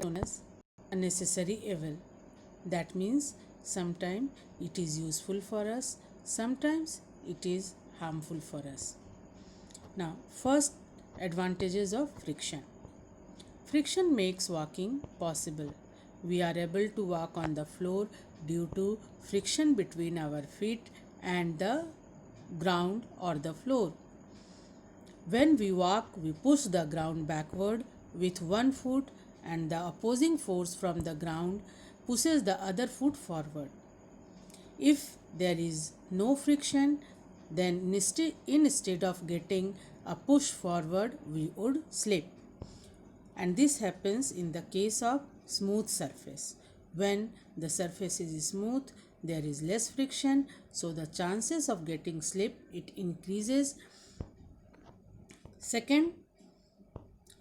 known as unnecessary evil. That means sometimes it is useful for us, sometimes it is harmful for us. Now, first, advantages of friction. Friction makes walking possible. We are able to walk on the floor due to friction between our feet and the ground or the floor. When we walk, we push the ground backward with one foot, and the opposing force from the ground pushes the other foot forward. If there is no friction, then instead of getting a push forward, we would slip. And this happens in the case of smooth surface. When the surface is smooth, there is less friction, so the chances of getting slip it increases. Second,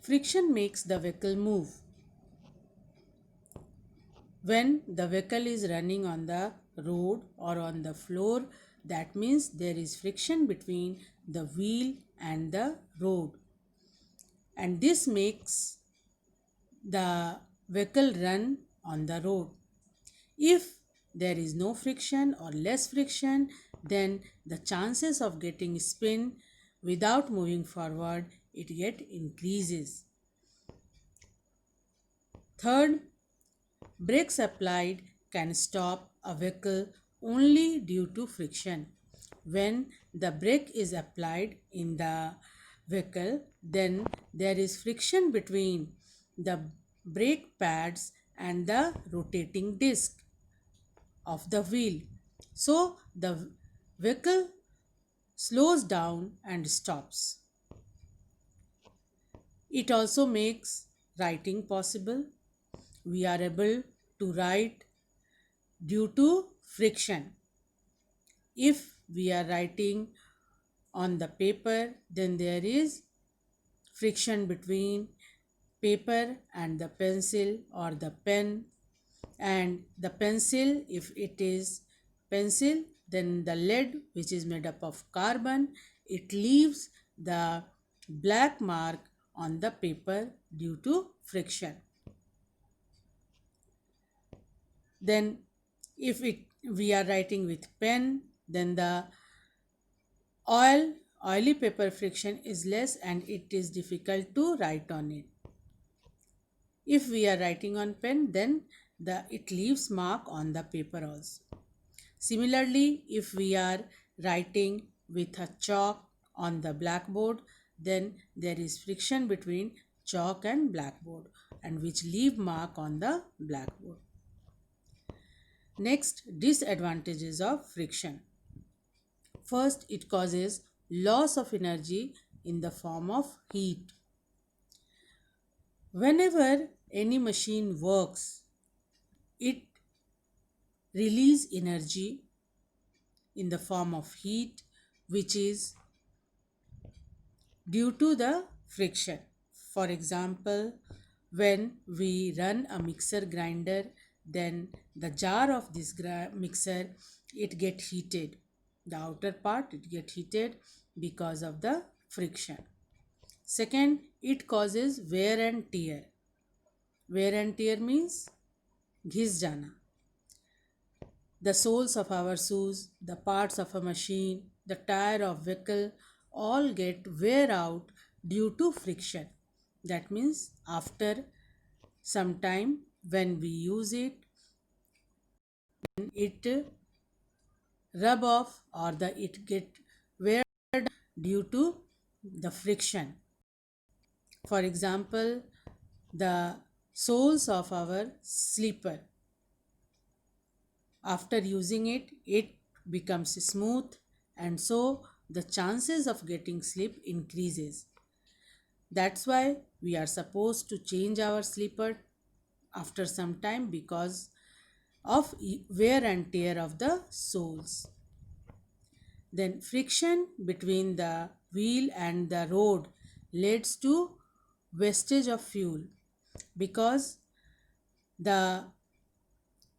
friction makes the vehicle move. When the vehicle is running on the road or on the floor, that means there is friction between the wheel and the road, and this makes the vehicle run on the road. If there is no friction or less friction, then the chances of getting spin without moving forward it get increases. Third, brakes applied can stop a vehicle only due to friction. When the brake is applied in the vehicle, then there is friction between the brake pads and the rotating disc of the wheel. So the vehicle slows down and stops. It also makes writing possible. We are able to write due to friction. If we are writing on the paper, then there is friction between paper and the pencil or the pen. And the pencil, if it is pencil, then the lead, which is made up of carbon, it leaves the black mark on the paper due to friction. Then if we are writing with pen, then the oily paper friction is less and it is difficult to write on it. If we are writing on pen, then it leaves mark on the paper also. Similarly, if we are writing with a chalk on the blackboard, then there is friction between chalk and blackboard, and which leave mark on the blackboard. Next, disadvantages of friction. First, it causes loss of energy in the form of heat. Whenever any machine works, it releases energy in the form of heat, which is due to the friction. For example, when we run a mixer grinder, then the jar of this mixer it get heated. The outer part it get heated because of the friction. Second, it causes wear and tear. Wear and tear means घिस जाना. The soles of our shoes, the parts of a machine, the tire of vehicle all get wear out due to friction. That means after some time when we use it, it rub off or it get wear due to the friction. For example, the soles of our slipper, after using it, it becomes smooth, and so the chances of getting slip increases. That's why we are supposed to change our slipper after some time because of wear and tear of the soles. Then friction between the wheel and the road leads to wastage of fuel because the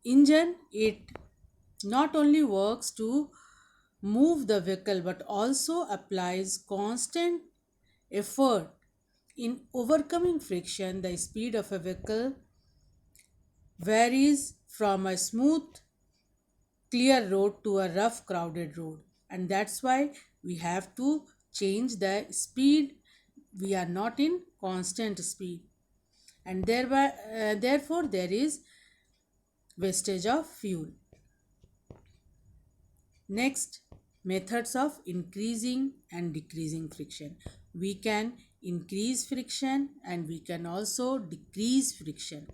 engine it not only works to move the vehicle but also applies constant effort in overcoming friction. The speed of a vehicle varies from a smooth clear road to a rough crowded road, and that's why we have to change the speed. We are not in constant speed, and therefore there is wastage of fuel. Next, methods of increasing and decreasing friction. We can increase friction and we can also decrease friction.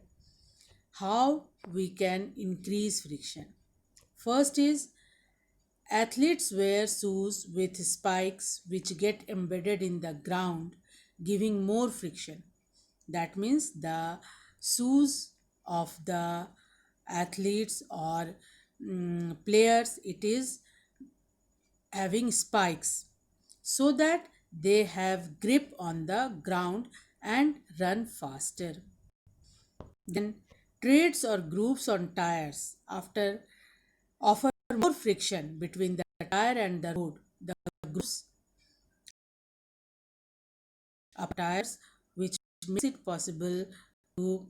How we can increase friction? First is, athletes wear shoes with spikes which get embedded in the ground, giving more friction. That means the shoes of the athletes or players, it is having spikes so that they have grip on the ground and run faster. Then trades or grooves on tires after offer more friction between the tire and the road. The grooves of tires which makes it possible to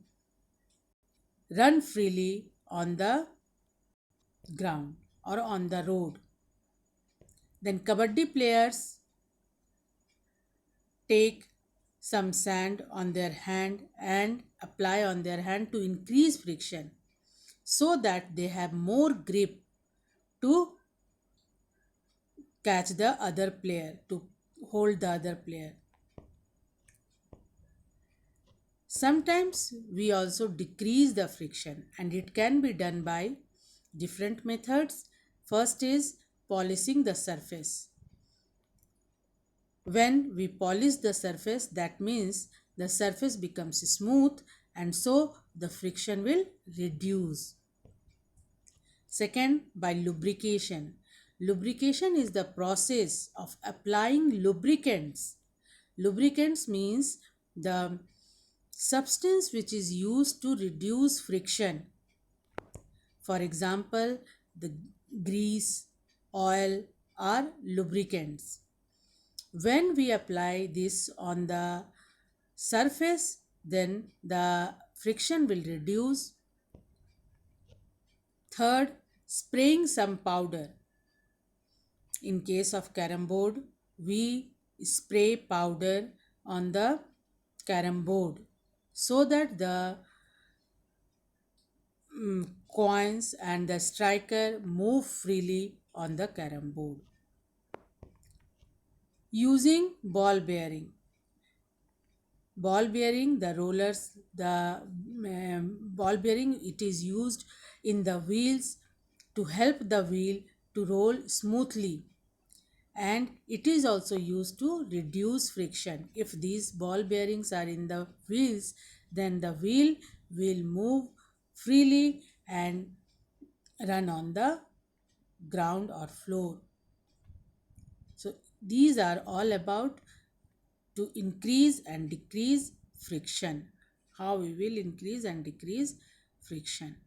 run freely on the ground or on the road. Then kabaddi players take some sand on their hand and apply on their hand to increase friction so that they have more grip to catch the other player, to hold the other player. Sometimes we also decrease the friction, and it can be done by different methods. First is polishing the surface. When we polish the surface, that means the surface becomes smooth and so the friction will reduce. Second, by lubrication. Lubrication is the process of applying lubricants. Lubricants means the substance which is used to reduce friction. For example, the grease, oil are lubricants. When we apply this on the surface, then the friction will reduce. Third, spraying some powder. In case of carom board, we spray powder on the carom board so that the coins and the striker move freely on the carom board. Using ball bearing. Ball bearing, the rollers, the ball bearing, it is used in the wheels to help the wheel to roll smoothly, and it is also used to reduce friction. If these ball bearings are in the wheels, then the wheel will move freely and run on the ground or floor. So these are all about to increase and decrease friction. How we will increase and decrease friction.